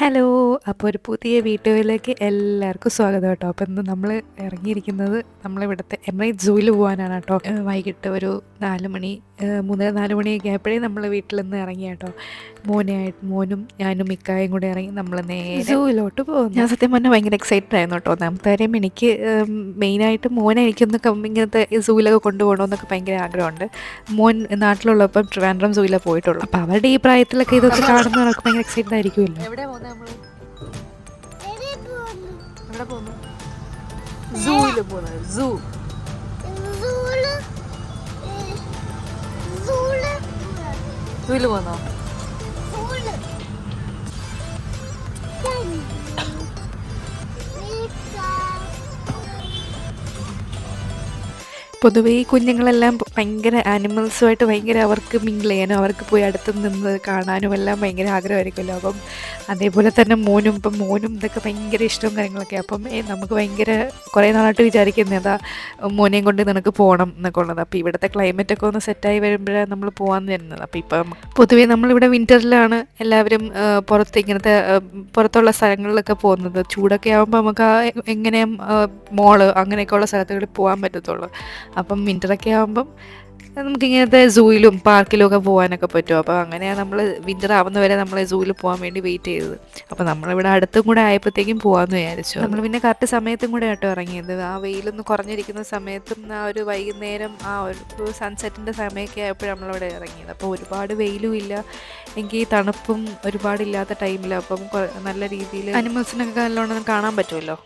Hello! അപ്പോൾ ഒരു പുതിയ വീഡിയോയിലേക്ക് എല്ലാവർക്കും സ്വാഗതം കേട്ടോ. അപ്പോൾ ഇന്ന് നമ്മൾ ഇറങ്ങിയിരിക്കുന്നത് നമ്മളിവിടുത്തെ എമിറേറ്റ്സ് സൂവിൽ പോകാനാണ് കേട്ടോ. വൈകിട്ട് ഒരു 4 മണി 3-4 മണിയൊക്കെ ആയപ്പോഴേ നമ്മൾ വീട്ടിൽ നിന്ന് ഇറങ്ങി കേട്ടോ. മോനും ഞാനും ഇക്കായും കൂടെ ഇറങ്ങി നമ്മൾ നേരെ സൂവിലോട്ട് പോകുന്നു. ഞാൻ സത്യം പറഞ്ഞാൽ ഭയങ്കര എക്സൈറ്റഡ് ആയിരുന്നു കേട്ടോ. ഒന്നാമത്തെ കാര്യം എനിക്ക് മെയിനായിട്ട് മോനെ എനിക്കൊന്ന് ഇങ്ങനത്തെ സൂവിലൊക്കെ കൊണ്ടുപോകണമെന്നൊക്കെ ഭയങ്കര ആഗ്രഹമുണ്ട്. മോൻ നാട്ടിലുള്ളപ്പം ട്രിവാൻഡ്രം സൂവിലാണ് പോയിട്ടുള്ളൂ. അപ്പോൾ അവരുടെ ഈ പ്രായത്തിലൊക്കെ ഇതൊക്കെ കാണുന്നവർക്ക് ഭയങ്കര എക്സൈറ്റഡ് ആയിരിക്കുമല്ലോ. എവിടെ പോകുന്നത് നമ്മള്? എവിടെ പോകുന്നു? സൂവില് പോകുന്നത്. സൂ സൂവില് പോകുന്നോ? പൊതുവേ ഈ കുഞ്ഞുങ്ങളെല്ലാം ഭയങ്കര ആനിമൽസുമായിട്ട് ഭയങ്കര അവർക്ക് മിങ്കിൾ ചെയ്യാനും അവർക്ക് പോയി അടുത്ത് നിന്ന് കാണാനും എല്ലാം ഭയങ്കര ആഗ്രഹമായിരിക്കുമല്ലോ. അപ്പം അതേപോലെ തന്നെ മോനും ഇതൊക്കെ ഭയങ്കര ഇഷ്ടവും കാര്യങ്ങളൊക്കെ. അപ്പം നമുക്ക് ഭയങ്കര കുറേ നാളായിട്ട് വിചാരിക്കുന്നതാ മോനെയും കൊണ്ട് നിനക്ക് പോകണം എന്നൊക്കെ ഉള്ളത്. അപ്പോൾ ഇവിടുത്തെ ക്ലൈമറ്റൊക്കെ ഒന്ന് സെറ്റായി വരുമ്പോഴാണ് നമ്മൾ പോകാമെന്ന് വരുന്നത്. അപ്പോൾ ഇപ്പം പൊതുവേ നമ്മളിവിടെ വിൻ്ററിലാണ് എല്ലാവരും പുറത്തുള്ള സ്ഥലങ്ങളിലൊക്കെ പോകുന്നത്. ചൂടൊക്കെ ആകുമ്പോൾ നമുക്ക് എങ്ങനെയും മോള് അങ്ങനെയൊക്കെയുള്ള സ്ഥലത്തുകളിൽ പോകാൻ പറ്റത്തുള്ളൂ. അപ്പം വിൻ്ററൊക്കെ ആകുമ്പം നമുക്കിങ്ങനത്തെ സൂയിലും പാർക്കിലും ഒക്കെ പോകാനൊക്കെ പറ്റും. അപ്പോൾ അങ്ങനെയാണ് നമ്മൾ വിൻ്റർ ആവുന്ന വരെ നമ്മൾ സൂവിൽ പോകാൻ വേണ്ടി വെയിറ്റ് ചെയ്തത്. അപ്പോൾ നമ്മളിവിടെ അടുത്തും കൂടെ ആയപ്പോഴത്തേക്കും പോകാമെന്ന് വിചാരിച്ചു. നമ്മൾ പിന്നെ കറക്റ്റ് സമയത്തും കൂടെ ആട്ടോ ഇറങ്ങിയത്. ആ വെയിലൊന്ന് കുറഞ്ഞിരിക്കുന്ന സമയത്തും ആ ഒരു വൈകുന്നേരം ആ ഒരു സൺസെറ്റിൻ്റെ സമയമൊക്കെ ആയപ്പോഴും നമ്മളിവിടെ ഇറങ്ങിയത്. അപ്പോൾ ഒരുപാട് വെയിലും ഇല്ല, എനിക്ക് തണുപ്പും ഒരുപാടില്ലാത്ത ടൈമിൽ അപ്പം നല്ല രീതിയിൽ അനിമൽസിനൊക്കെ നല്ലോണം കാണാൻ പറ്റുമല്ലോ.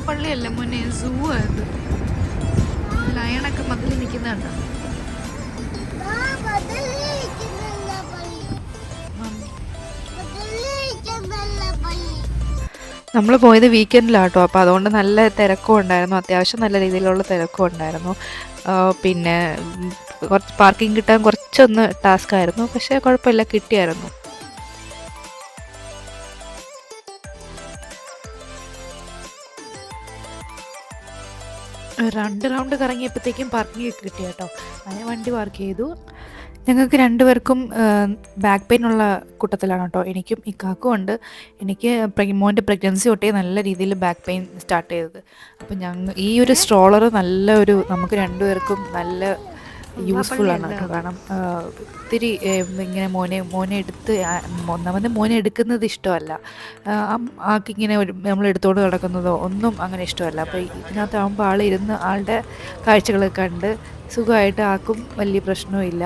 പള്ളിയല്ല മോനെ, സൂ അത്. ലയണൊക്കെ മതിൽ നിൽക്കുന്നുണ്ടോ? നമ്മൾ പോയത് വീക്കെൻഡിലാട്ടോ. അപ്പോൾ അതുകൊണ്ട് നല്ല തിരക്കും ഉണ്ടായിരുന്നു, അത്യാവശ്യം നല്ല രീതിയിലുള്ള തിരക്കും ഉണ്ടായിരുന്നു. പിന്നെ കുറച്ച് പാർക്കിംഗ് കിട്ടാൻ കുറച്ചൊന്ന് ടാസ്ക് ആയിരുന്നു, പക്ഷേ കുഴപ്പമില്ല, കിട്ടിയായിരുന്നു. 2 റൗണ്ട് കറങ്ങിയപ്പോഴത്തേക്കും പാർക്കിംഗ് കിട്ടി കേട്ടോ. അങ്ങനെ വണ്ടി പാർക്ക് ചെയ്തു. ഞങ്ങൾക്ക് 2 പേർക്കും ബാക്ക് പെയിൻ ഉള്ള കൂട്ടത്തിലാണ് കേട്ടോ. എനിക്കും ഇക്കാക്കും ഉണ്ട്. എനിക്ക് മോൻ്റെ പ്രഗ്നൻസി തൊട്ടേ നല്ല രീതിയിൽ ബാക്ക് പെയിൻ സ്റ്റാർട്ട് ചെയ്തത്. അപ്പം ഈ ഒരു സ്ട്രോളർ നമുക്ക് 2 പേർക്കും നല്ല യൂസ്ഫുള്ളാണ് കേട്ടോ. കാരണം ഒത്തിരി ഇങ്ങനെ മോനെ എടുത്ത് ഒന്നാമത് മോനെ എടുക്കുന്നത് ഇഷ്ടമല്ല, ആക്കിങ്ങനെ നമ്മൾ എടുത്തുകൊണ്ട് നടക്കുന്നതോ ഒന്നും അങ്ങനെ ഇഷ്ടമല്ല. അപ്പോൾ ഇതിനകത്താകുമ്പോൾ ആളിരുന്ന് ആളുടെ കാഴ്ചകളൊക്കെ കണ്ട് സുഖമായിട്ട് ആക്കും വലിയ പ്രശ്നവുമില്ല.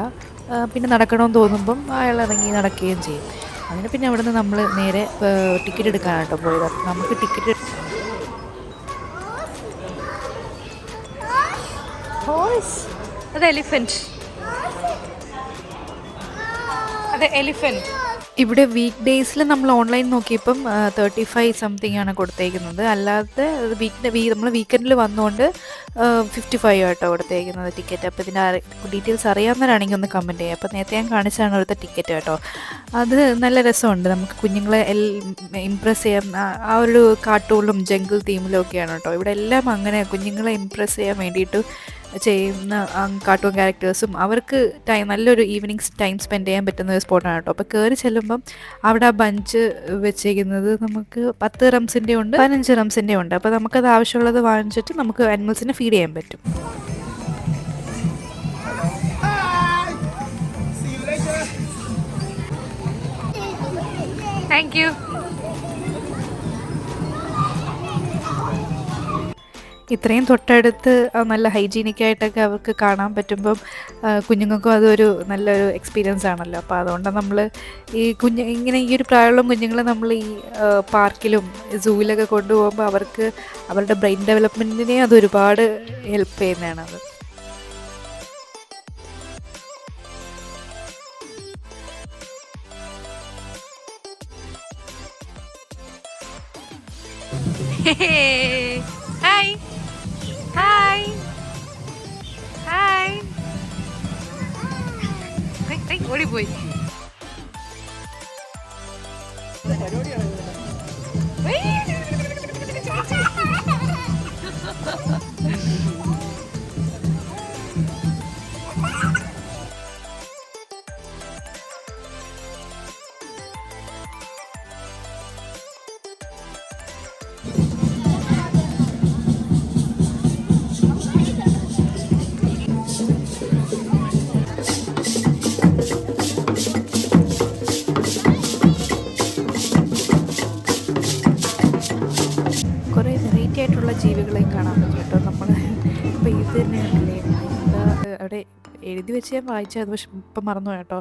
പിന്നെ നടക്കണമെന്ന് തോന്നുമ്പം അയാൾ ഇറങ്ങി നടക്കുകയും ചെയ്യും. അങ്ങനെ പിന്നെ അവിടെ നിന്ന് നമ്മൾ നേരെ ടിക്കറ്റ് എടുക്കാനാട്ടോ പോയത്. നമുക്ക് ടിക്കറ്റ് അത് എലിഫന്റ്. ഇവിടെ വീക്ക് ഡേയ്സിൽ നമ്മൾ ഓൺലൈൻ നോക്കിയപ്പം 35 സംതിങ് ആണ് കൊടുത്തേക്കുന്നത്. അല്ലാതെ നമ്മൾ വീക്കെൻഡിൽ വന്നുകൊണ്ട് 55 ആട്ടോ കൊടുത്തേക്കുന്നത് ടിക്കറ്റ്. അപ്പോൾ ഇതിൻ്റെ ഡീറ്റെയിൽസ് അറിയാവുന്നവരാണെങ്കിൽ ഒന്ന് കമൻറ്റ് ചെയ്യുക. അപ്പോൾ നേരത്തെ ഞാൻ കാണിച്ചാണ് അവിടുത്തെ ടിക്കറ്റ് കേട്ടോ. അത് നല്ല രസമുണ്ട്, നമുക്ക് കുഞ്ഞുങ്ങളെ ഇമ്പ്രസ് ചെയ്യാൻ. ആ ഒരു കാർട്ടൂണിലും ജംഗിൾ തീമിലും ഒക്കെയാണ് കേട്ടോ. ഇവിടെ എല്ലാം അങ്ങനെ കുഞ്ഞുങ്ങളെ ഇമ്പ്രസ് ചെയ്യാൻ വേണ്ടിയിട്ട് ചെയ്യുന്ന കാർട്ടൂൺ ക്യാരക്ടേഴ്സും അവർക്ക് നല്ലൊരു ഈവനിങ് ടൈം സ്പെൻഡ് ചെയ്യാൻ പറ്റുന്ന ഒരു സ്പോട്ടാണ് കേട്ടോ. അപ്പോൾ കയറി ചെല്ലുമ്പം അവിടെ ആ ബഞ്ച് വെച്ചേക്കുന്നത് നമുക്ക് 10 റംസിൻ്റെ ഉണ്ട്, 15 റംസിൻ്റെ ഉണ്ട്. അപ്പോൾ നമുക്കത് ആവശ്യമുള്ളത് വാങ്ങിച്ചിട്ട് നമുക്ക് അനിമൽസിനെ ഫീഡ് ചെയ്യാൻ പറ്റും. Thank you. ഇത്രയും തൊട്ടടുത്ത് നല്ല ഹൈജീനിക്കായിട്ടൊക്കെ അവർക്ക് കാണാൻ പറ്റുമ്പം കുഞ്ഞുങ്ങൾക്കും അതൊരു നല്ലൊരു എക്സ്പീരിയൻസ് ആണല്ലോ. അപ്പോൾ അതുകൊണ്ടാണ് നമ്മൾ ഇങ്ങനെ ഈ ഒരു പ്രായമുള്ള കുഞ്ഞുങ്ങളെ നമ്മൾ ഈ പാർക്കിലും സൂവിലൊക്കെ കൊണ്ടുപോകുമ്പോൾ അവർക്ക് അവരുടെ ബ്രെയിൻ ഡെവലപ്മെൻറ്റിനെ അത് ഒരുപാട് ഹെൽപ്പ് ചെയ്യുന്നതാണത്. Hi hi hi. ഓടിപ്പോയി. എഴുതി വെച്ച് ഞാൻ വായിച്ചായിരുന്നു, പക്ഷെ ഇപ്പം മറന്നു കേട്ടോ.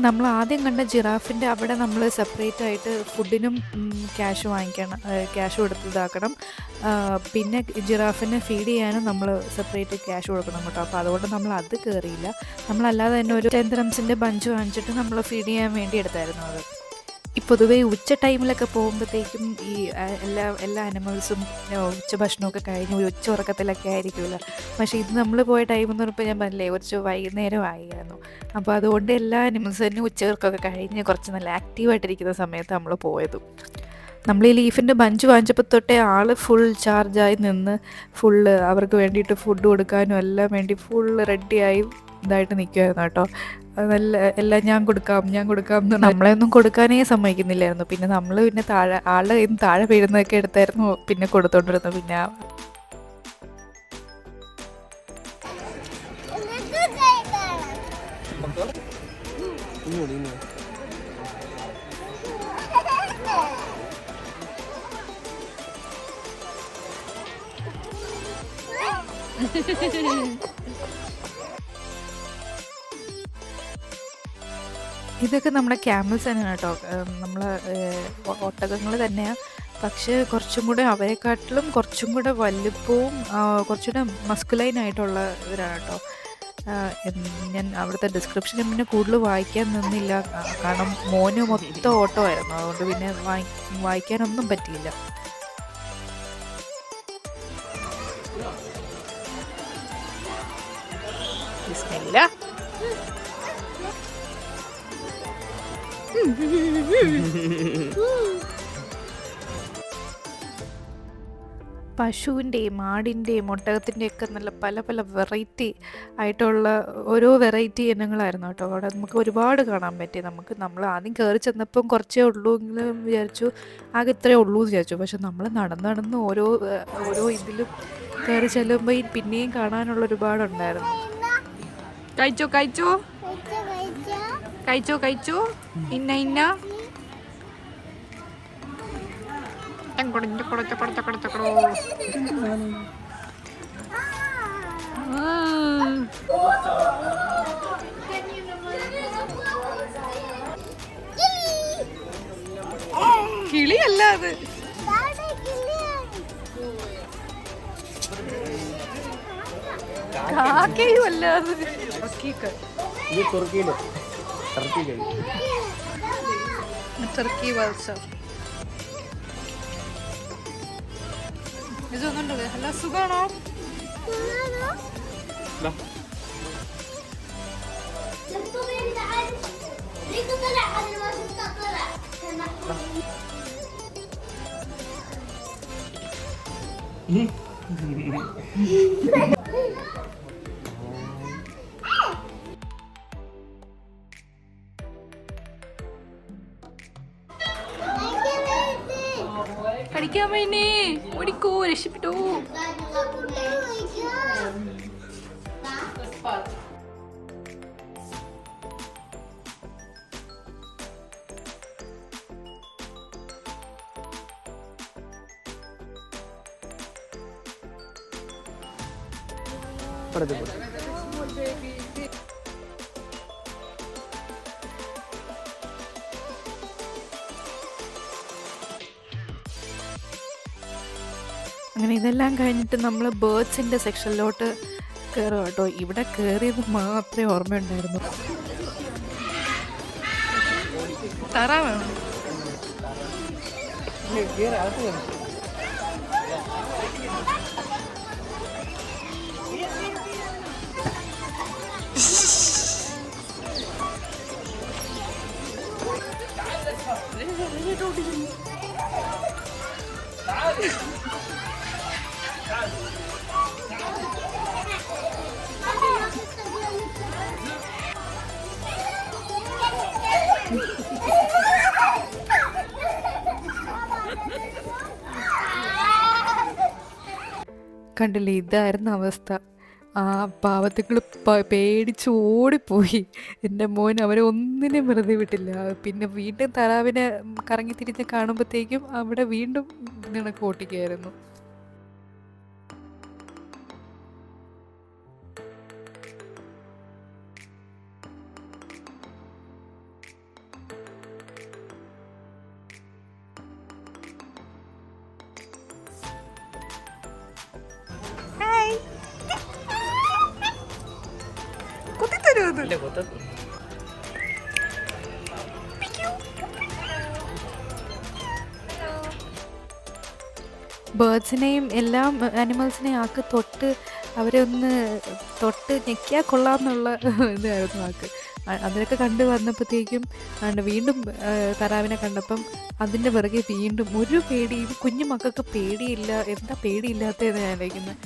നമ്മൾ ആദ്യം കണ്ട ജിറാഫിൻ്റെ അവിടെ നമ്മൾ സെപ്പറേറ്റ് ആയിട്ട് ഫുഡിനും ക്യാഷ് വാങ്ങിക്കണം, ക്യാഷ് കൊടുത്ത് ഇതാക്കണം. പിന്നെ ജിറാഫിനെ ഫീഡ് ചെയ്യാനും നമ്മൾ സെപ്പറേറ്റ് ക്യാഷ് കൊടുക്കണം കേട്ടോ. അപ്പോൾ അതുകൊണ്ട് നമ്മൾ അത് കയറിയില്ല. നമ്മളല്ലാതെ തന്നെ ഒരു 10 dirhamsൻ്റെ ബഞ്ച് വാങ്ങിച്ചിട്ട് നമ്മൾ ഫീഡ് ചെയ്യാൻ വേണ്ടി എടുത്തായിരുന്നു അത്. ഈ പൊതുവേ ഉച്ച ടൈമിലൊക്കെ പോകുമ്പോഴത്തേക്കും ഈ എല്ലാ അനിമൽസും ഉച്ച ഭക്ഷണമൊക്കെ കഴിഞ്ഞ് ഒരു ഉച്ച ഉറക്കത്തിലൊക്കെ ആയിരിക്കുമല്ലോ. പക്ഷേ ഇത് നമ്മൾ പോയ ടൈം എന്ന് പറഞ്ഞപ്പോൾ ഞാൻ പറഞ്ഞില്ലേ, കുറച്ച് വൈകുന്നേരം ആയിരുന്നു. അപ്പോൾ അതുകൊണ്ട് എല്ലാ അനിമൽസും തന്നെ ഉച്ചവർക്കൊക്കെ കഴിഞ്ഞ് കുറച്ച് നല്ല ആക്റ്റീവായിട്ടിരിക്കുന്ന സമയത്ത് നമ്മൾ പോയത്. നമ്മൾ ഈ ലീഫിൻ്റെ ബഞ്ച് വാങ്ങിച്ചപ്പോൾ തൊട്ടേ ആൾ ഫുൾ ചാർജായി നിന്ന് ഫുള്ള് അവർക്ക് വേണ്ടിയിട്ട് ഫുഡ് കൊടുക്കാനും എല്ലാം വേണ്ടി ഫുള്ള് റെഡിയായി ഇതായിട്ട് നിൽക്കുമായിരുന്നു കേട്ടോ. എല്ലാം ഞാൻ കൊടുക്കാം എന്ന് നമ്മളെയൊന്നും കൊടുക്കാനേ സമ്മതിക്കുന്നില്ലായിരുന്നു. പിന്നെ നമ്മൾ പിന്നെ ആളുടെ കയ്യിൽ നിന്ന് താഴെ വീഴുന്നതൊക്കെ എടുത്തായിരുന്നു പിന്നെ കൊടുത്തോണ്ടിരുന്നു. പിന്നെ ഇതൊക്കെ നമ്മുടെ ക്യാമൽസ് തന്നെയാണ് കേട്ടോ. നമ്മൾ ഒട്ടകങ്ങൾ തന്നെയാണ്, പക്ഷേ കുറച്ചും കൂടെ അവരെക്കാട്ടിലും കുറച്ചും കൂടെ വലുപ്പവും കുറച്ചുകൂടെ മസ്കുലൈനായിട്ടുള്ള ഇവരാണ് കേട്ടോ. ഞാൻ അവിടുത്തെ ഡിസ്ക്രിപ്ഷനും പിന്നെ കൂടുതൽ വായിക്കാൻ നിന്നില്ല, കാരണം മോന് മൊത്തം ഓട്ടമായിരുന്നു. അതുകൊണ്ട് പിന്നെ വായിക്കാനൊന്നും പറ്റിയില്ല. പശുവിൻ്റെയും ആടിൻ്റെയും ഒട്ടകത്തിൻ്റെയൊക്കെ നല്ല പല പല വെറൈറ്റി ആയിട്ടുള്ള ഓരോ വെറൈറ്റി ഇനങ്ങളായിരുന്നു കേട്ടോ. അവിടെ നമുക്ക് ഒരുപാട് കാണാൻ പറ്റി. നമ്മൾ ആദ്യം കയറി ചെന്നപ്പം കുറച്ചേ ഉള്ളൂ എങ്കിലും വിചാരിച്ചു, ആകെ ഇത്രയേ ഉള്ളൂ എന്ന് വിചാരിച്ചു. പക്ഷെ നമ്മൾ നടന്ന് ഓരോ ഇതിലും കയറി ചെല്ലുമ്പോൾ പിന്നെയും കാണാനുള്ള ഒരുപാടുണ്ടായിരുന്നു. കഴിച്ചോ ഇന്ന കിളിയല്ല അത്, കാക്കയും അല്ല അത്. ടർക്കി വൾച്ചർ ഇതൊന്നുണ്ടോ? നല്ല സുഖാണോ? കടിക്കാൻ വേണ്ടി ഓടിക്കോ, രക്ഷപ്പെട്ടോ. അങ്ങനെ ഇതെല്ലാം കഴിഞ്ഞിട്ട് നമ്മൾ ബേർഡ്സിൻ്റെ സെക്ഷനിലോട്ട് കയറുക കേട്ടോ. ഇവിടെ കയറിയത് മാത്രമേ ഓർമ്മയുണ്ടായിരുന്നു. താറാവാണ്. കണ്ടില്ലേ, ഇതായിരുന്നു അവസ്ഥ. ആ പാവത്തുങ്ങൾ പേടിച്ച് ഓടിപ്പോയി. എൻ്റെ മോൻ അവരെ ഒന്നിനും വെറുതെ വിട്ടില്ല. പിന്നെ വീണ്ടും താറാവിനെ കറങ്ങി തിരിഞ്ഞ് കാണുമ്പോഴത്തേക്കും അവിടെ വീണ്ടും നിനക്ക് ഓട്ടിക്കായിരുന്നു. ബേർഡ്സിനെയും എല്ലാം ആനിമൽസിനെയും ആക്ക് അവരെ ഒന്ന് തൊട്ട് ഞെക്കിയാൽ കൊള്ളാമെന്നുള്ള ഇതായിരുന്നു ആക്ക്. അതിനൊക്കെ കണ്ടു വന്നപ്പോഴത്തേക്കും വീണ്ടും താറാവിനെ കണ്ടപ്പം അതിൻ്റെ പിറകെ വീണ്ടും ഒരു പേടിയും. കുഞ്ഞു മക്കൾക്ക് പേടിയില്ല, എന്താ പേടിയില്ലാത്തതെന്ന് ഞാൻ ആലോചിക്കുന്നത്.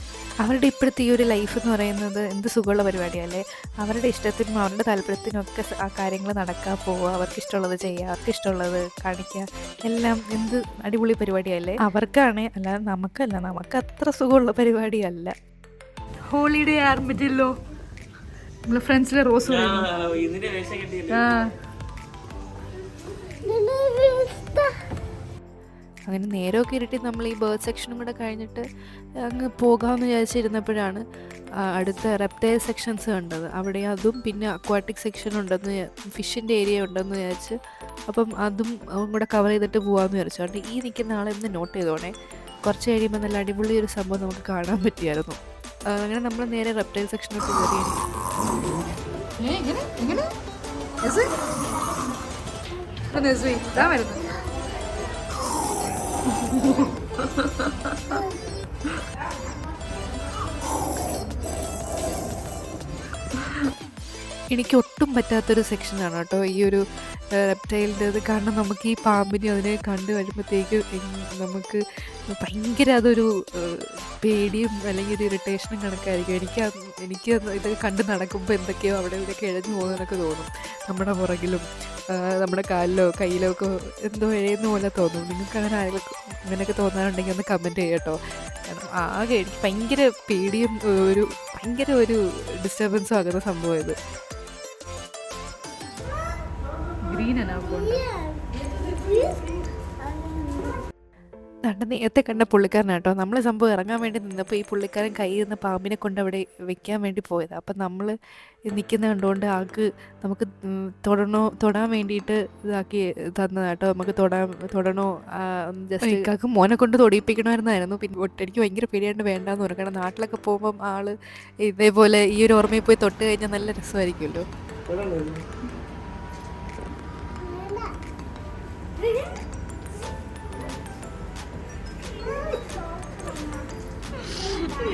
അവരുടെ ഇപ്പോഴത്തെ ഈ ഒരു ലൈഫ് എന്ന് പറയുന്നത് എന്ത് സുഖമുള്ള പരിപാടിയല്ലേ. അവരുടെ ഇഷ്ടത്തിനും അവരുടെ താല്പര്യത്തിനൊക്കെ ആ കാര്യങ്ങൾ നടക്കാൻ പോവുക, അവർക്ക് ഇഷ്ടമുള്ളത് ചെയ്യുക, അവർക്ക് ഇഷ്ടമുള്ളത് കാണിക്കുക, എല്ലാം എന്ത് അടിപൊളി പരിപാടിയല്ലേ. അവർക്കാണ്, അല്ലാതെ നമുക്കല്ല. നമുക്ക് അത്ര സുഖമുള്ള പരിപാടിയല്ല. ഹോളിഡേ ആരംഭിച്ചല്ലോ. നമ്മളെ ഫ്രണ്ട്സിലെ റോസ് അങ്ങനെ നേരമൊക്കെ ഇരുട്ടി നമ്മൾ ഈ ബേർഡ് സെക്ഷനും കൂടെ കഴിഞ്ഞിട്ട് അങ്ങ് പോകാമെന്ന് വിചാരിച്ചിരുന്നപ്പോഴാണ് അടുത്ത റെപ്റ്റൈൽ സെക്ഷൻസ് കണ്ടത്. അവിടെ അതും പിന്നെ അക്വാട്ടിക് സെക്ഷൻ ഉണ്ടെന്ന്, ഫിഷിൻ്റെ ഏരിയ ഉണ്ടെന്ന് വിചാരിച്ച് അപ്പം അതും കൂടെ കവർ ചെയ്തിട്ട് പോകാമെന്ന് വിചാരിച്ചു. അതുകൊണ്ട് ഈ നിൽക്കുന്ന ആളെ ഒന്ന് നോട്ട് ചെയ്തോണേ. കുറച്ച് കഴിയുമ്പോൾ നല്ല അടിപൊളി ഒരു സംഭവം നമുക്ക് കാണാൻ പറ്റിയായിരുന്നു. അങ്ങനെ നമ്മൾ നേരെ റെപ്റ്റൈൽ സെക്ഷനോട്ട് കയറിയാണ്. എനിക്ക് ഒട്ടും പറ്റാത്തൊരു സെക്ഷനാണ് കേട്ടോ ഈ ഒരു റെപ്റ്റൈലിൻ്റെത്. കാരണം നമുക്ക് ഈ പാമ്പിനെ അതിനെ കണ്ടു വരുമ്പോഴത്തേക്ക് നമുക്ക് ഭയങ്കര അതൊരു പേടിയും അല്ലെങ്കിൽ ഒരു ഇറിറ്റേഷനും കണക്കായിരിക്കും. എനിക്ക് ഇതൊക്കെ കണ്ട് നടക്കുമ്പോൾ എന്തൊക്കെയോ അവിടെ ഇവിടെയൊക്കെ ഇഴഞ്ഞു പോകുന്നതൊക്കെ തോന്നും. നമ്മുടെ പുറകിലും നമ്മുടെ കാലിലോ കയ്യിലോ ഒക്കെ എന്തോ ഇഴയുന്ന പോലെ തോന്നും. നിങ്ങൾക്ക് അങ്ങനെ അങ്ങനെയൊക്കെ തോന്നാറുണ്ടെങ്കിൽ ഒന്ന് കമൻറ്റ് ചെയ്യട്ടോ. കാരണം ആകെ എനിക്ക് ഭയങ്കര പേടിയും ഭയങ്കര ഒരു ഡിസ്റ്റർബൻസും ആകുന്ന സംഭവം ഇത്. ഗ്രീൻ നേരത്തെ കണ്ട പുള്ളിക്കാരനാട്ടോ. നമ്മൾ സംഭവം ഇറങ്ങാൻ വേണ്ടി നിന്നപ്പോൾ ഈ പുള്ളിക്കാരൻ കയ്യിൽ നിന്ന് പാമ്പിനെ കൊണ്ട് അവിടെ വെക്കാൻ വേണ്ടി പോയത്. അപ്പം നമ്മൾ നിൽക്കുന്ന കണ്ടുകൊണ്ട് ആൾക്ക് നമുക്ക് തൊടാൻ വേണ്ടിയിട്ട് ഇതാക്കി തന്നതാട്ടോ. നമുക്ക് തൊടണോ ജസ്റ്റ് ഇക്കാക്ക് മോനെ കൊണ്ട് തൊടിയിപ്പിക്കണമായിരുന്നായിരുന്നു. പിന്നെ എനിക്ക് ഭയങ്കര പേടിയായിട്ട് വേണ്ടാന്ന് പറഞ്ഞു. കാരണം നാട്ടിലൊക്കെ പോകുമ്പം ആൾ ഇതേപോലെ ഈ ഒരു ഓർമ്മയിൽ പോയി തൊട്ട് കഴിഞ്ഞാൽ നല്ല രസമായിരിക്കുമല്ലോ.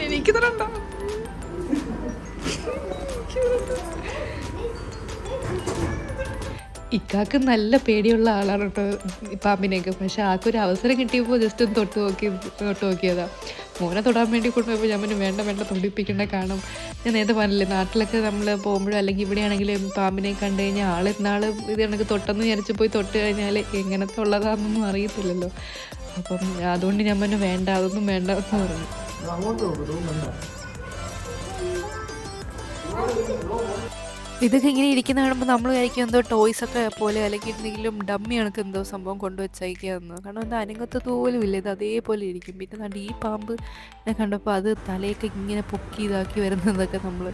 എനിക്ക് തരണ്ട. ഇക്കാക്ക് നല്ല പേടിയുള്ള ആളാണ് കേട്ടോ പാമ്പിനെയൊക്കെ. പക്ഷെ ആൾക്കൊരു അവസരം കിട്ടിയപ്പോൾ ജസ്റ്റ് ഒന്ന് തൊട്ട് നോക്കിയതാ. മോനെ തൊടാൻ വേണ്ടി കൊണ്ടുപോയപ്പോൾ ഞാൻ പിന്നെ വേണ്ട തൊടിപ്പിക്കേണ്ട. കാരണം ഞാൻ നേരത്തെ പറഞ്ഞില്ലേ, നാട്ടിലൊക്കെ നമ്മൾ പോകുമ്പോഴോ അല്ലെങ്കിൽ ഇവിടെയാണെങ്കിലും പാമ്പിനെ കണ്ടു കഴിഞ്ഞാൽ ഇത് കണക്ക് തൊട്ടെന്ന് വിചാരിച്ച് പോയി തൊട്ട് കഴിഞ്ഞാൽ എങ്ങനത്തെ ഉള്ളതാണെന്നൊന്നും അറിയത്തില്ലല്ലോ. അപ്പം അതുകൊണ്ട് ഞാൻ പിന്നെ വേണ്ട, അതൊന്നും വേണ്ട എന്ന് പറഞ്ഞു. ഇതൊക്കെ ഇങ്ങനെ ഇരിക്കുന്ന കാണുമ്പോൾ നമ്മൾ വിചാരിക്കും എന്തോ ടോയ്സൊക്കെ പോലെ അല്ലെങ്കിൽ എന്തെങ്കിലും ഡമ്മി കണക്ക് എന്തോ സംഭവം കൊണ്ടുവച്ചയക്കാമെന്ന്. കാരണം എന്താ അനങ്ങത്തത് പോലും ഇല്ല, ഇത് അതേപോലെ ഇരിക്കും. പിന്നെ കണ്ട് ഈ പാമ്പ് കണ്ടപ്പോൾ അത് തലയൊക്കെ ഇങ്ങനെ പൊക്കി ഇതാക്കി വരുന്നതൊക്കെ നമ്മൾ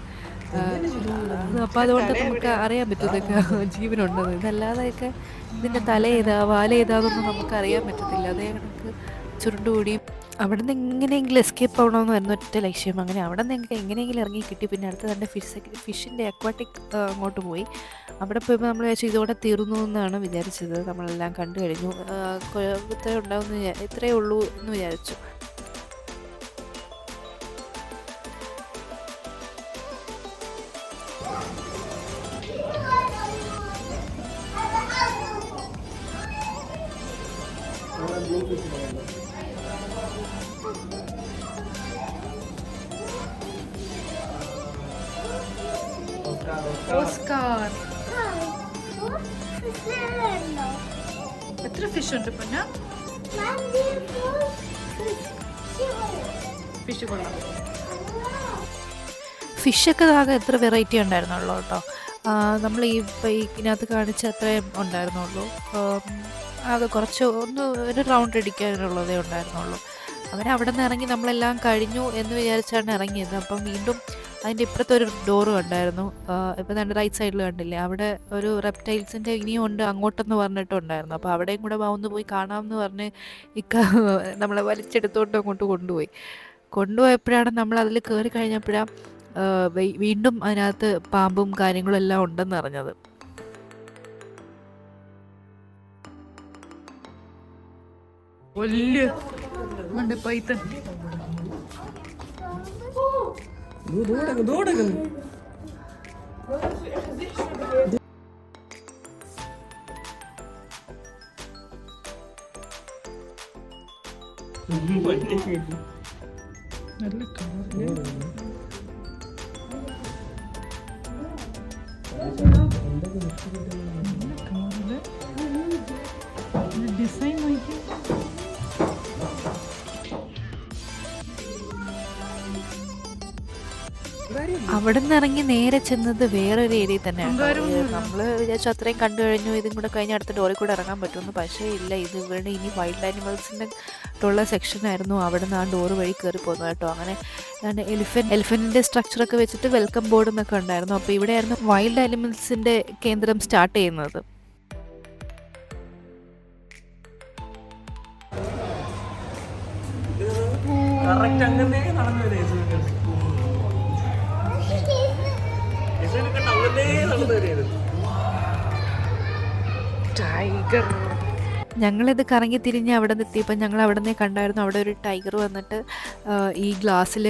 അപ്പോൾ അതുകൊണ്ട് നമുക്ക് അറിയാൻ പറ്റും ഇതൊക്കെ ജീവനുണ്ടെന്ന്. ഇതല്ലാതെയൊക്കെ ഇതിൻ്റെ തല ഏതാ വാല ഏതാണെന്നൊന്നും നമുക്ക് അറിയാൻ പറ്റത്തില്ല. അതേ കണക്ക് ചുരുണ്ടുകൂടിയും അവിടെ നിന്ന് എങ്ങനെയെങ്കിലും എസ്കേപ്പ് ആവണമെന്നായിരുന്നു ഒറ്റ ലക്ഷ്യം. അങ്ങനെ അവിടെ നിന്ന് എങ്ങനെയെങ്കിലും ഇറങ്ങി കിട്ടി. പിന്നെ അടുത്ത് തന്നെ ഫിഷിൻ്റെ അക്വാട്ടിക് അങ്ങോട്ട് പോയി. അവിടെ പോയപ്പോൾ നമ്മൾ വിചാരിച്ചു ഇതോടെ തീർന്നു എന്നാണ് വിചാരിച്ചത്. നമ്മളെല്ലാം കണ്ടു കഴിഞ്ഞു, ഇത്രയേ ഉള്ളൂ എന്ന് വിചാരിച്ചു. ഓസ്കാർ, എത്ര ഫിഷ് ഉണ്ട് പൊന്ന? ഫിഷ് കൊള്ളാം. ഫിഷൊക്കെ ആകെ എത്ര വെറൈറ്റി ഉണ്ടായിരുന്നുള്ളൂ കേട്ടോ. നമ്മൾ ഈ ഇതിനകത്ത് കാണിച്ച അത്രയും ഉണ്ടായിരുന്നുള്ളൂ. ആകെ കുറച്ച് ഒരു റൗണ്ട് അടിക്കാനുള്ളതേ ഉണ്ടായിരുന്നുള്ളൂ. അങ്ങനെ അവിടെ നിന്ന് ഇറങ്ങി നമ്മളെല്ലാം കഴിഞ്ഞു എന്ന് വിചാരിച്ചാണ് ഇറങ്ങിയത്. അപ്പം വീണ്ടും അതിൻ്റെ ഇപ്പുറത്തെ ഒരു ഡോറ് കണ്ടായിരുന്നു. ഇപ്പം തന്നെ റൈറ്റ് സൈഡിൽ കണ്ടില്ലേ, അവിടെ ഒരു റെപ്റ്റൈൽസിൻ്റെ ഇനിയും ഉണ്ട് അങ്ങോട്ടെന്ന് പറഞ്ഞിട്ടുണ്ടായിരുന്നു. അപ്പോൾ അവിടെയും കൂടെ ഒന്ന് പോയി കാണാമെന്ന് പറഞ്ഞ് നമ്മളെ വലിച്ചെടുത്തോണ്ട് അങ്ങോട്ട് കൊണ്ടുപോയപ്പോഴാണ് നമ്മൾ അതിൽ കയറി കഴിഞ്ഞപ്പോഴാണ് വീണ്ടും അതിനകത്ത് പാമ്പും കാര്യങ്ങളും എല്ലാം ഉണ്ടെന്ന് അറിഞ്ഞത്. വലിയ പൈത്തൻ. നല്ല കളർ ഡിസൈൻ നോക്കി. അവിടെ നിന്ന് ഇറങ്ങി നേരെ ചെന്നത് വേറൊരു ഏരിയയിൽ തന്നെയാണ്. നമ്മൾ വിചാരിച്ചു അത്രയും കണ്ടു കഴിഞ്ഞു, ഇതും കൂടെ കഴിഞ്ഞ് അടുത്ത ഡോറിൽ കൂടെ ഇറങ്ങാൻ പറ്റുമെന്ന്. പക്ഷേ ഇല്ല, ഇത് ഇവിടെ ഇനി വൈൽഡ് ആനിമൽസിൻ്റെ ഉള്ള സെക്ഷനായിരുന്നു. അവിടെ നിന്ന് ആ ഡോറ് വഴി കയറി പോകുന്നത് കേട്ടോ. അങ്ങനെ എലിഫൻറ്റിൻ്റെ സ്ട്രക്ചറൊക്കെ വെച്ചിട്ട് വെൽക്കം ബോർഡ് എന്നൊക്കെ ഉണ്ടായിരുന്നു. അപ്പോൾ ഇവിടെയായിരുന്നു വൈൽഡ് ആനിമൽസിൻ്റെ കേന്ദ്രം സ്റ്റാർട്ട് ചെയ്യുന്നത്. ടൈഗർ. ഞങ്ങളിത് കറങ്ങി തിരിഞ്ഞ് അവിടെ നിന്ന് എത്തിയപ്പോൾ ഞങ്ങൾ അവിടെ നിന്ന് കണ്ടായിരുന്നു, അവിടെ ഒരു ടൈഗർ വന്നിട്ട് ഈ ഗ്ലാസ്സിൽ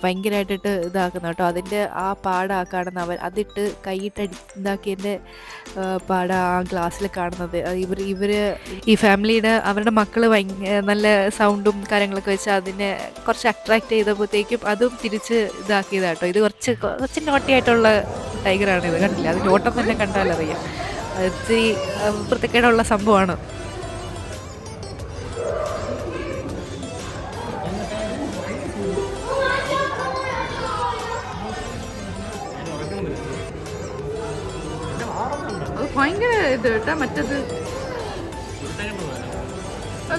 ഭയങ്കരമായിട്ടിട്ട് ഇതാക്കുന്നു കേട്ടോ. അതിൻ്റെ ആ പാടാക്കാണെന്ന് അതിട്ട് കൈയിട്ട് ഇതാക്കിയതിൻ്റെ പാട ആ ഗ്ലാസ്സിൽ കാണുന്നത്. ഇവർ ഈ ഫാമിലിയുടെ അവരുടെ മക്കൾ നല്ല സൗണ്ടും കാര്യങ്ങളൊക്കെ വെച്ച് അതിനെ കുറച്ച് അട്രാക്റ്റ് ചെയ്തപ്പോഴത്തേക്കും അതും തിരിച്ച് ഇതാക്കിയതാട്ടോ. ഇത് കുറച്ച് നോട്ടിയായിട്ടുള്ള ടൈഗറാണ്. ഇത് കണ്ടില്ല, അതിൻ്റെ ഓട്ടം തന്നെ കണ്ടാലറിയാം. ഇത്തിരി പ്രത്യേകതയുള്ള സംഭവമാണ്. ഭയങ്കര ഇത് കേട്ടാ. മറ്റത്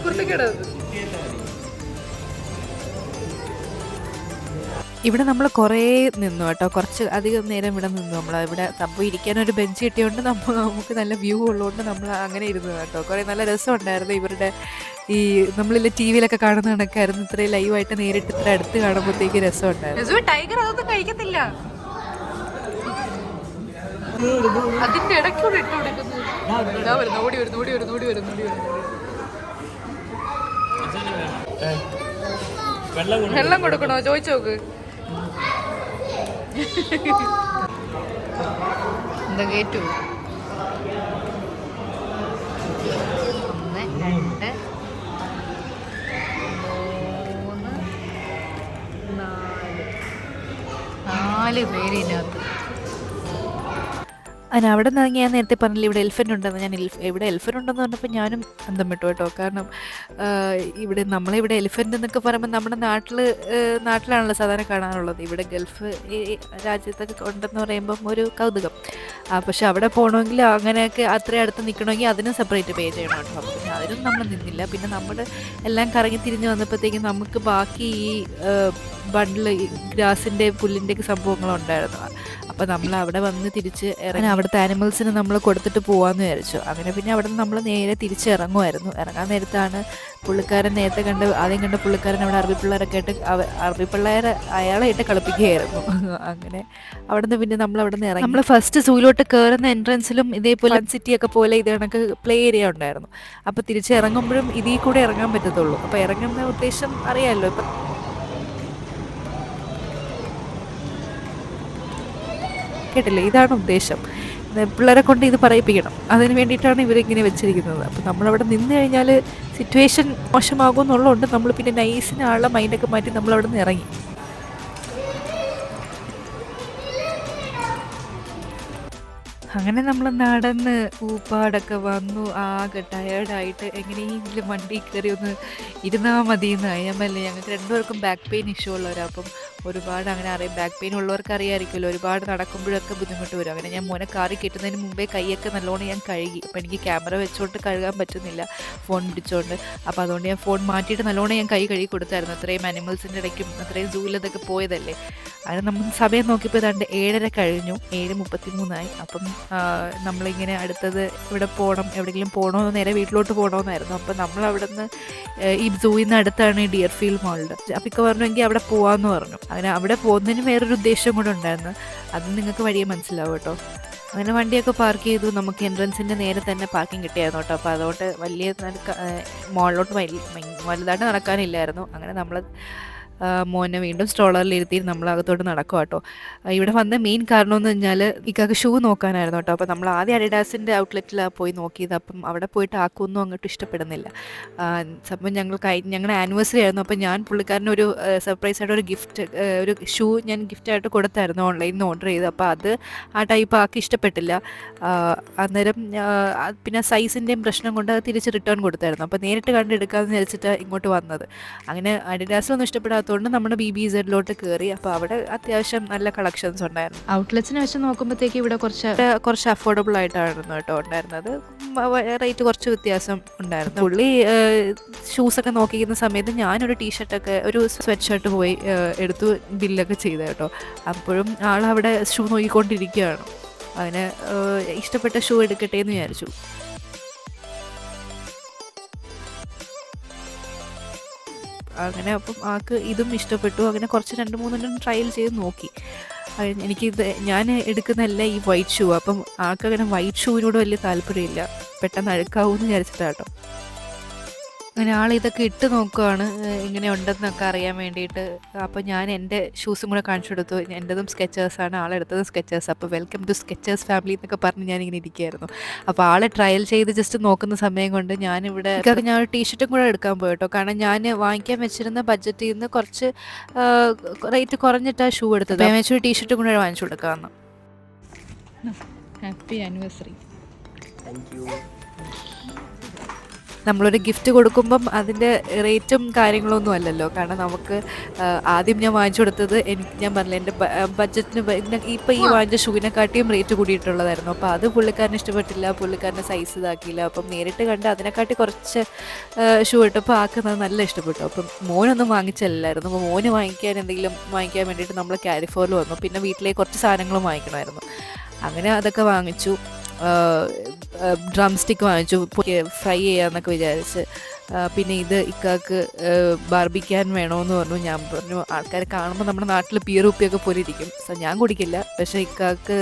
കുരുത്തക്കേട്. ഇവിടെ നമ്മൾ കുറേ നിന്നു കേട്ടോ, കുറച്ച് അധികം നേരം ഇവിടെ നിന്നു. ഇവിടെ സംഭവം ഇരിക്കാനൊരു ബെഞ്ച് കിട്ടിയോണ്ട് നമുക്ക് നല്ല വ്യൂ ഉള്ളതുകൊണ്ട് നമ്മൾ അങ്ങനെ ഇരുന്നു കേട്ടോ. കുറേ നല്ല രസമുണ്ടായിരുന്നു. ഇവരുടെ ഈ നമ്മളില്ല ടി വിയിലൊക്കെ കാണുന്ന കണക്കായിരുന്നു. ഇത്രയും ലൈവായിട്ട് നേരിട്ട് ഇത്ര അടുത്ത് കാണുമ്പോഴത്തേക്ക് രസമുണ്ടായിരുന്നു. ടൈഗർ അതൊന്നും കഴിക്കത്തില്ല. അതിന്റെ ഇടയ്ക്കൂടെ ഇട്ട് കൊടുക്കുന്നു. ഓടി വരുന്നു. വെള്ളം കൊടുക്കണോ ചോദിച്ചു നോക്ക്. എന്താ കേറ്റു? 1 2 3 4 പേര് ഇതിനകത്ത്. അതിന് അവിടെ നിന്ന് ഞാൻ നേരത്തെ പറഞ്ഞില്ല ഇവിടെ എലിഫൻ്റ് ഉണ്ടെന്ന്. ഇവിടെ എലിഫൻ്റ് ഉണ്ടെന്ന് പറഞ്ഞപ്പോൾ ഞാനും അന്തം വിട്ടു കേട്ടോ. കാരണം നമ്മളിവിടെ എലിഫൻ്റ് എന്നൊക്കെ പറയുമ്പോൾ നമ്മുടെ നാട്ടിലാണല്ലോ സാധാരണ കാണാനുള്ളത്. ഇവിടെ ഗൾഫ് രാജ്യത്തൊക്കെ ഉണ്ടെന്ന് പറയുമ്പം ഒരു കൗതുകം. പക്ഷെ അവിടെ പോകണമെങ്കിൽ അങ്ങനെയൊക്കെ അത്രയും അടുത്ത് നിൽക്കണമെങ്കിൽ അതിനും സെപ്പറേറ്റ് പേ ചെയ്യണം കേട്ടോ. പിന്നെ അതിനും നമ്മൾ നിന്നില്ല. പിന്നെ നമ്മൾ എല്ലാം കറങ്ങി തിരിഞ്ഞ് വന്നപ്പോഴത്തേക്കും നമുക്ക് ബാക്കി ഈ ബണ്ടിൽ ഗ്രാസിൻ്റെ പുല്ലിൻ്റെയൊക്കെ സംഭവങ്ങളുണ്ടായിരുന്നു. അപ്പോൾ നമ്മൾ അവിടെ വന്ന് തിരിച്ച് ഇറങ്ങി അവിടുത്തെ ആനിമൽസിന് നമ്മൾ കൊടുത്തിട്ട് പോകാമെന്ന് വിചാരിച്ചു. അങ്ങനെ പിന്നെ അവിടെ നിന്ന് നമ്മൾ നേരെ തിരിച്ച് ഇറങ്ങുമായിരുന്നു. ഇറങ്ങാൻ നേരത്താണ് പുള്ളിക്കാരൻ നേരത്തെ ആദ്യം കണ്ട പുള്ളിക്കാരൻ അവിടെ അറബി പിള്ളേരൊക്കെ ആയിട്ട് അറബി പിള്ളേരെ അയാളായിട്ട് കളിപ്പിക്കുകയായിരുന്നു. അങ്ങനെ അവിടെ നിന്ന് പിന്നെ നമ്മൾ അവിടെ നിന്ന് ഇറങ്ങി. നമ്മൾ ഫസ്റ്റ് സൂയിലോട്ട് കയറുന്ന എൻട്രൻസിലും ഇതേപോലെ സിറ്റിയൊക്കെ പോലെ ഇത് കണക്ക് പ്ലേ ഏരിയ ഉണ്ടായിരുന്നു. അപ്പോൾ തിരിച്ച് ഇറങ്ങുമ്പോഴും ഇതിൽ കൂടെ ഇറങ്ങാൻ പറ്റത്തുള്ളൂ. അപ്പോൾ ഇറങ്ങുന്ന ഉദ്ദേശം അറിയാമല്ലോ. ഇപ്പം കേട്ടില്ലേ, ഇതാണ് ഉദ്ദേശം. പിള്ളേരെ കൊണ്ട് ഇത് പറയിപ്പിക്കണം. അതിന് വേണ്ടിയിട്ടാണ് ഇവരിങ്ങനെ വെച്ചിരിക്കുന്നത്. അപ്പോൾ നമ്മളവിടെ നിന്ന് കഴിഞ്ഞാൽ സിറ്റുവേഷൻ മോശമാകും എന്നുള്ളതുകൊണ്ട് നമ്മൾ പിന്നെ നൈസിന് ആളുടെ മൈൻഡൊക്കെ മാറ്റി നമ്മളവിടെ നിന്ന് ഇറങ്ങി. അങ്ങനെ നമ്മൾ നടന്ന് ഊപ്പാടൊക്കെ വന്നു. ആകെ ടയേർഡായിട്ട് എങ്ങനെയെങ്കിലും വണ്ടി കയറി ഒന്ന് ഇരുന്നാൽ മതി എന്നായി. ഞാൻ പറഞ്ഞില്ലേ ഞങ്ങൾക്ക് രണ്ടുപേർക്കും ബാക്ക് പെയിൻ ഇഷ്യൂ ഉള്ളവരാണ്. അപ്പം ഒരുപാട് അങ്ങനെ അറിയാം, ബാക്ക് പെയിൻ ഉള്ളവർക്ക് അറിയാമായിരിക്കുമല്ലോ, ഒരുപാട് നടക്കുമ്പോഴൊക്കെ ബുദ്ധിമുട്ട് വരും. അങ്ങനെ ഞാൻ മോനെ കാറി കെട്ടുന്നതിന് മുമ്പേ കൈയൊക്കെ നല്ലോണം ഞാൻ കഴുകി. അപ്പോൾ എനിക്ക് ക്യാമറ വെച്ചുകൊണ്ട് കഴുകാൻ പറ്റുന്നില്ല ഫോൺ പിടിച്ചുകൊണ്ട്. അപ്പോൾ അതുകൊണ്ട് ഞാൻ ഫോൺ മാറ്റിയിട്ട് നല്ലോണം ഞാൻ കൈ കഴുകി കൊടുത്തായിരുന്നു. അത്രയും ആനിമൽസിൻ്റെ ഇടയ്ക്കും അത്രയും സൂവിലതൊക്കെ പോയതല്ലേ. അങ്ങനെ നമ്മൾ സമയം നോക്കിയപ്പോൾ ഏതാണ്ട് 7:30 കഴിഞ്ഞു, 7:33 അപ്പം നമ്മളിങ്ങനെ അടുത്തത് ഇവിടെ പോകണം, എവിടെയെങ്കിലും പോകണമെന്ന്, നേരെ വീട്ടിലോട്ട് പോകണമെന്നായിരുന്നു. അപ്പം നമ്മൾ അവിടെ നിന്ന് ഈ സൂയിൽ നിന്ന് അടുത്താണ് ഈ ഡിയർ ഫീൽഡ് മാളുടെ. അപ്പം ഇക്ക പറഞ്ഞെങ്കിൽ അവിടെ പോകാമെന്ന് പറഞ്ഞു. അങ്ങനെ അവിടെ പോകുന്നതിന് വേറൊരു ഉദ്ദേശം കൂടെ ഉണ്ടായിരുന്നു, അത് നിങ്ങൾക്ക് വഴിയെ മനസ്സിലാവും കേട്ടോ. അങ്ങനെ വണ്ടിയൊക്കെ പാർക്ക് ചെയ്തു. നമുക്ക് എൻട്രൻസിൻ്റെ നേരെ തന്നെ പാർക്കിംഗ് കിട്ടിയായിരുന്നു കേട്ടോ. അപ്പോൾ അതുകൊണ്ട് വലിയ മോളിലോട്ട് വലുതായിട്ട് നടക്കാനില്ലായിരുന്നു. അങ്ങനെ നമ്മൾ മോനെ വീണ്ടും സ്ട്രോളറിൽ ഇരുത്തി നമ്മൾ അകത്തോട്ട് നടക്കുക കേട്ടോ. ഇവിടെ വന്ന മെയിൻ കാരണം എന്ന് പറഞ്ഞാൽ ഇക്കാക്ക് ഷൂ നോക്കാനായിരുന്നു കേട്ടോ. അപ്പോൾ നമ്മൾ ആദ്യം അഡിഡാസിൻ്റെ ഔട്ട്ലെറ്റിലാണ് പോയി നോക്കിയത്. അപ്പം അവിടെ പോയിട്ട് ആക്കൊന്നും അങ്ങോട്ട് ഇഷ്ടപ്പെടുന്നില്ല. അപ്പം ഞങ്ങളുടെ ആനിവേഴ്സറി ആയിരുന്നു. അപ്പോൾ ഞാൻ പുള്ളിക്കാരന് ഒരു സർപ്രൈസായിട്ട് ഒരു ഗിഫ്റ്റ്, ഒരു ഷൂ ഞാൻ ഗിഫ്റ്റായിട്ട് കൊടുത്തായിരുന്നു, ഓൺലൈനിൽ നിന്ന് ഓർഡർ ചെയ്ത്. അപ്പോൾ അത് ആ ടൈപ്പ് ആക്കി ഇഷ്ടപ്പെട്ടില്ല. അന്നേരം പിന്നെ സൈസിൻ്റെയും പ്രശ്നം കൊണ്ട് അത് തിരിച്ച് റിട്ടേൺ കൊടുത്തായിരുന്നു. അപ്പോൾ നേരിട്ട് കണ്ടെടുക്കാമെന്ന് വിചാരിച്ചിട്ട് ഇങ്ങോട്ട് വന്നത്. അങ്ങനെ അഡിഡാസിലൊന്നും ഇഷ്ടപ്പെടാത്തതുകൊണ്ട് നമ്മുടെ BBZലോട്ട് കയറി. അപ്പോൾ അവിടെ അത്യാവശ്യം നല്ല കളക്ഷൻസ് ഉണ്ടായിരുന്നു. ഔട്ട്ലെറ്റ്സിനെ വെച്ച് നോക്കുമ്പോഴത്തേക്ക് ഇവിടെ കുറച്ച് അഫോർഡബിൾ ആയിട്ടായിരുന്നു കേട്ടോ ഉണ്ടായിരുന്നത്. റേറ്റ് കുറച്ച് വ്യത്യാസം ഉണ്ടായിരുന്നു. പുള്ളി ഷൂസൊക്കെ നോക്കിക്കുന്ന സമയത്ത് ഞാനൊരു ടീഷർട്ടൊക്കെ, ഒരു സ്വെറ്റ് ഷർട്ട് പോയി എടുത്തു ബില്ലൊക്കെ ചെയ്ത കേട്ടോ. അപ്പോഴും ആളവിടെ ഷൂ നോക്കിക്കൊണ്ടിരിക്കുകയാണ്. അതിന് ഇഷ്ടപ്പെട്ട ഷൂ എടുക്കട്ടെ എന്ന് വിചാരിച്ചു. അങ്ങനെ അപ്പം ആൾക്ക് ഇതും ഇഷ്ടപ്പെട്ടു. അങ്ങനെ കുറച്ച് 2-3 ട്രയൽ ചെയ്ത് നോക്കി. ഞാൻ എടുക്കുന്നതല്ല ഈ വൈറ്റ് ഷൂ. അപ്പം ആൾക്കങ്ങനെ വൈറ്റ് ഷൂവിനോട് വലിയ താല്പര്യമില്ല, പെട്ടെന്ന് അഴുക്കാവൂന്ന് വിചാരിച്ചിട്ടാണ് കേട്ടോ. അങ്ങനെ ആളിതൊക്കെ ഇട്ട് നോക്കുകയാണ് ഇങ്ങനെ ഉണ്ടെന്നൊക്കെ അറിയാൻ വേണ്ടിയിട്ട്. അപ്പോൾ ഞാൻ എൻ്റെ ഷൂസും കൂടെ കാണിച്ചു കൊടുത്തു. എൻ്റെതും സ്കെച്ചേഴ്സാണ്, ആളെടുത്തതും സ്കെച്ചേഴ്സ്. അപ്പോൾ വെൽക്കം ടു സ്കെച്ചേഴ്സ് ഫാമിലി എന്നൊക്കെ പറഞ്ഞ് ഞാനിങ്ങനെ ഇരിക്കുകയായിരുന്നു. അപ്പോൾ ആളെ ട്രയൽ ചെയ്ത് ജസ്റ്റ് നോക്കുന്ന സമയം കൊണ്ട് ഞാനിവിടെ ഞാൻ ഒരു ടീഷർട്ടും കൂടെ എടുക്കാൻ പോയി കേട്ടോ. കാരണം ഞാൻ വാങ്ങിക്കാൻ വെച്ചിരുന്ന ബഡ്ജറ്റിൽ നിന്ന് കുറച്ച് റേറ്റ് കുറഞ്ഞിട്ടാണ് ഷൂ എടുത്തത്. ഞാൻ വെച്ചൊരു ടീഷർട്ടും കൂടെ വാങ്ങിച്ചു കൊടുക്കാമെന്ന്. Happy anniversary. നമ്മളൊരു ഗിഫ്റ്റ് കൊടുക്കുമ്പം അതിൻ്റെ റേറ്റും കാര്യങ്ങളൊന്നും അല്ലല്ലോ. കാരണം നമുക്ക് ആദ്യം ഞാൻ വാങ്ങിച്ചു കൊടുത്തത്, ഞാൻ പറഞ്ഞില്ല എൻ്റെ ബഡ്ജറ്റിന് ഇപ്പോൾ ഈ വാങ്ങിച്ച ഷൂവിനെക്കാട്ടിയും റേറ്റ് കൂടിയിട്ടുള്ളതായിരുന്നു. അപ്പോൾ അത് പുള്ളിക്കാരന് ഇഷ്ടപ്പെട്ടില്ല, പുള്ളിക്കാരൻ്റെ സൈസ് ഇതാക്കിയില്ല. അപ്പം നേരിട്ട് കണ്ട് അതിനെക്കാട്ടി കുറച്ച് ഷൂ ഇട്ടപ്പോൾ ആക്കുന്നത് നല്ല ഇഷ്ടപ്പെട്ടു. അപ്പം മോനൊന്നും വാങ്ങിച്ചല്ലായിരുന്നു. അപ്പോൾ മോന് എന്തെങ്കിലും വാങ്ങിക്കാൻ വേണ്ടിയിട്ട് നമ്മൾ കാരിഫോറിൽ വന്നു. പിന്നെ വീട്ടിലേക്ക് കുറച്ച് സാധനങ്ങളും വാങ്ങിക്കണമായിരുന്നു. അങ്ങനെ അതൊക്കെ വാങ്ങിച്ചു. ഡ്രം സ്റ്റിക്ക് വാങ്ങിച്ചു ഫ്രൈ ചെയ്യാമെന്നൊക്കെ വിചാരിച്ച്. പിന്നെ ഇത് ഇക്കാക്ക് ബാർബിക്കാൻ വേണമെന്ന് പറഞ്ഞു. ഞാൻ പറഞ്ഞു ആൾക്കാർ കാണുമ്പോൾ നമ്മുടെ നാട്ടിൽ പിയറുപ്പിയൊക്കെ പോലെ ഇരിക്കും. ഞാൻ കുടിക്കില്ല, പക്ഷേ ഇക്കാക്ക്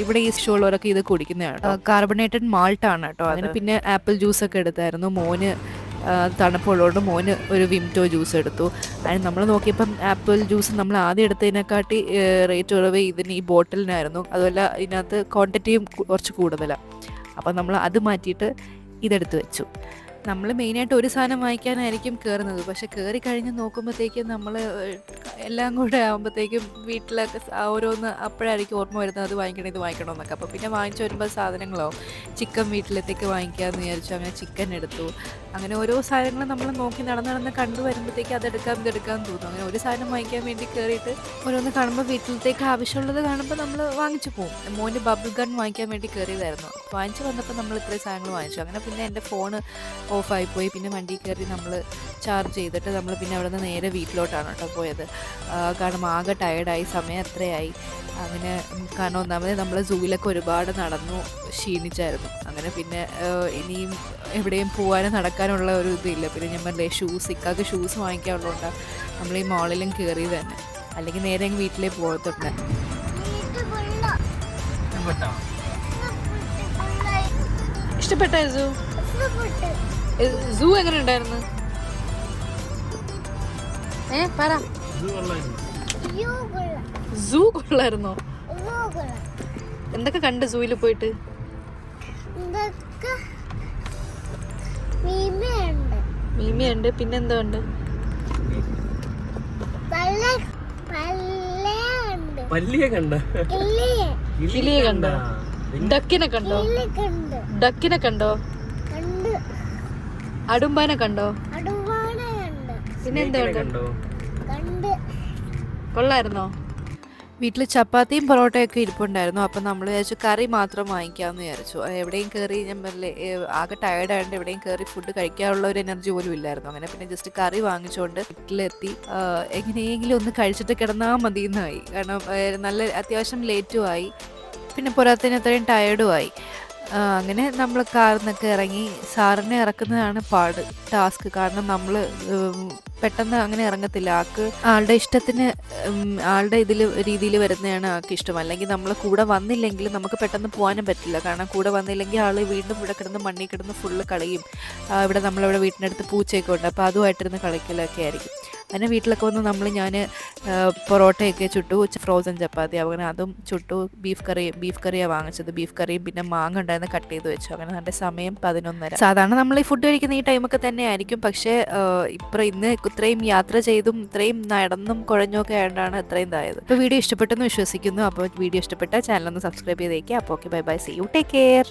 ഇവിടെ ഈ ഷോളുള്ളവരൊക്കെ ഇത് കുടിക്കുന്നതാണ്. കാർബണേറ്റഡ് മാൾട്ടാണ് കേട്ടോ. അതിന് പിന്നെ ആപ്പിൾ ജ്യൂസൊക്കെ എടുത്തായിരുന്നു. മോന് തണുപ്പുള്ളതുകൊണ്ട് മോന് ഒരു വിംറ്റോ ജ്യൂസ് എടുത്തു. അതിന് നമ്മൾ നോക്കിയപ്പം ആപ്പിൾ ജ്യൂസ് നമ്മൾ ആദ്യം എടുത്തതിനെക്കാട്ടി റേറ്റ് കുറവ് ഇതിന് ഈ ബോട്ടിലിനായിരുന്നു. അതുമല്ല ഇതിനകത്ത് ക്വാണ്ടിറ്റിയും കുറച്ച് കൂടുതലാണ്. അപ്പം നമ്മൾ അത് മാറ്റിയിട്ട് ഇതെടുത്ത് വെച്ചു. നമ്മൾ മെയിനായിട്ട് ഒരു സാധനം വാങ്ങിക്കാനായിരിക്കും കയറുന്നത്. പക്ഷെ കയറി കഴിഞ്ഞ് നോക്കുമ്പോഴത്തേക്കും നമ്മൾ എല്ലാം കൂടെ ആകുമ്പോഴത്തേക്കും വീട്ടിലൊക്കെ ഓരോന്ന് അപ്പോഴായിരിക്കും ഓർമ്മ വരുന്നത്, അത് വാങ്ങിക്കണം ഇത് വാങ്ങിക്കണം എന്നൊക്കെ. അപ്പോൾ പിന്നെ വാങ്ങിച്ചു വരുമ്പോൾ സാധനങ്ങളാവും. ചിക്കൻ വീട്ടിലത്തേക്ക് വാങ്ങിക്കാമെന്ന് വിചാരിച്ചു. അങ്ങനെ ചിക്കൻ എടുത്തു. അങ്ങനെ ഓരോ സാധനങ്ങളും നമ്മൾ നോക്കി നടന്ന് കണ്ടു വരുമ്പോഴത്തേക്ക് ഇതെടുക്കാമെന്ന് തോന്നും. അങ്ങനെ ഒരു സാധനം വാങ്ങിക്കാൻ വേണ്ടി കയറിയിട്ട് ഓരോന്ന് കാണുമ്പോൾ വീട്ടിലത്തേക്ക് ആവശ്യമുള്ളത് കാണുമ്പോൾ നമ്മൾ വാങ്ങിച്ചു പോകും. മോന് ബബിൾ ഗൺ വാങ്ങിക്കാൻ വേണ്ടി കയറിയതായിരുന്നു. വാങ്ങിച്ചു വന്നപ്പോൾ നമ്മൾ ഇത്രയും സാധനങ്ങൾ വാങ്ങിച്ചു. അങ്ങനെ പിന്നെ എൻ്റെ ഫോണ് ഓഫായിപ്പോയി. പിന്നെ വണ്ടി കയറി നമ്മൾ ചാർജ് ചെയ്തിട്ട് നമ്മൾ പിന്നെ അവിടെ നിന്ന് നേരെ വീട്ടിലോട്ടാണ് കേട്ടോ പോയത്. കാരണം ആകെ ടയർഡായി, സമയം അത്രയായി. അങ്ങനെ കാരണം ഒന്നാമത് നമ്മൾ സൂവിലൊക്കെ ഒരുപാട് നടന്നു ക്ഷീണിച്ചായിരുന്നു. അങ്ങനെ പിന്നെ ഇനിയും എവിടെയും പോകാനും നടക്കാനുള്ള ഒരു ഇതില്ല. പിന്നെ ഞാൻ പറഞ്ഞില്ലേ ഇക്കാക്ക് ഷൂസ് വാങ്ങിക്കാനുള്ളതുകൊണ്ടാണ് നമ്മൾ ഈ മോളിലും കയറിയത് തന്നെ. അല്ലെങ്കിൽ നേരെ വീട്ടിലേ പോകത്തുണ്ട്. ഇഷ്ടപ്പെട്ടോ സൂ എങ്ങനെ ഉണ്ടായിരുന്നു? പറ. സൂ കൊള്ളായിരുന്നോ? എന്തൊക്കെ കണ്ട് സൂവിൽ പോയിട്ട്? മീമിയുണ്ട്, പിന്നെന്താ ഉണ്ട്? കിളിയെ കണ്ട? ഡക്കിനെ കണ്ടോ? ഡക്കിനെ കണ്ടോ? അടുമ്പാനെ കണ്ടോ? പിന്നെ എന്താ കണ്ടോ? കൊള്ളായിരുന്നോ? വീട്ടിൽ ചപ്പാത്തിയും പൊറോട്ടയൊക്കെ ഇരിപ്പുണ്ടായിരുന്നു. അപ്പം നമ്മൾ വിചാരിച്ചു കറി മാത്രം വാങ്ങിക്കാമെന്ന് വിചാരിച്ചു. എവിടെയും കയറി ഞാൻ ആകെ ടയർഡായതുകൊണ്ട് എവിടെയും കയറി ഫുഡ് കഴിക്കാനുള്ള ഒരു എനർജി പോലും ഇല്ലായിരുന്നു. അങ്ങനെ പിന്നെ ജസ്റ്റ് കറി വാങ്ങിച്ചുകൊണ്ട് വീട്ടിലെത്തി എങ്ങനെയെങ്കിലും ഒന്ന് കഴിച്ചിട്ട് കിടന്നാൽ മതി എന്നായി. കാരണം നല്ല അത്യാവശ്യം ലേറ്റും ആയി, പിന്നെ പുറത്തിന് അത്രയും ടയർഡുമായി. അങ്ങനെ നമ്മൾ കാറിൽ നിന്നൊക്കെ ഇറങ്ങി. സാറിനെ ഇറക്കുന്നതാണ് ടാസ്ക്. കാരണം നമ്മൾ പെട്ടെന്ന് അങ്ങനെ ഇറങ്ങത്തില്ല. ആളുടെ ഇഷ്ടത്തിന് ആളുടെ രീതിയിൽ വരുന്നതാണ് ആൾക്ക് ഇഷ്ടം. അല്ലെങ്കിൽ നമ്മൾ കൂടെ വന്നില്ലെങ്കിൽ നമുക്ക് പെട്ടെന്ന് പോകാനും പറ്റില്ല. കാരണം കൂടെ വന്നില്ലെങ്കിൽ ആൾ വീണ്ടും ഇവിടെ കിടന്ന് മണ്ണിൽ കിടന്ന് ഫുള്ള് കളയും. ഇവിടെ നമ്മളിവിടെ വീട്ടിനടുത്ത് പൂച്ചയൊക്കെ ഉണ്ട്, അപ്പോൾ അതുമായിട്ടിരുന്ന് കളിക്കലൊക്കെ ആയിരിക്കും. അങ്ങനെ വീട്ടിലൊക്കെ വന്ന് ഞാൻ പൊറോട്ടയൊക്കെ ചുട്ടു, ഫ്രോസൺ ചപ്പാത്തി, അങ്ങനെ അതും ചുട്ടു. ബീഫ് കറിയാണ് വാങ്ങിച്ചത്. ബീഫ് കറിയും പിന്നെ മാങ്ങ ഉണ്ടായിരുന്നു, കട്ട് ചെയ്ത് വെച്ചു. അങ്ങനെ നല്ല സമയം 11:30. സാധാരണ നമ്മൾ ഈ ഫുഡ് കഴിക്കുന്ന ഈ ടൈമൊക്കെ തന്നെ ആയിരിക്കും. പക്ഷേ ഇന്ന് ഇത്രയും യാത്ര ചെയ്തും ഇത്രയും നടന്നും കുഴഞ്ഞും ഒക്കെ ആയതുകൊണ്ടാണ് ഇത്രയും ഇതായത്. അപ്പോൾ വീഡിയോ ഇഷ്ടപ്പെട്ടെന്ന് വിശ്വസിക്കുന്നു. അപ്പോൾ വീഡിയോ ഇഷ്ടപ്പെട്ട ചാനലൊന്ന് സബ്സ്ക്രൈബ് ചെയ്തേക്കുക. അപ്പോൾ okay, bye bye, see you, take care.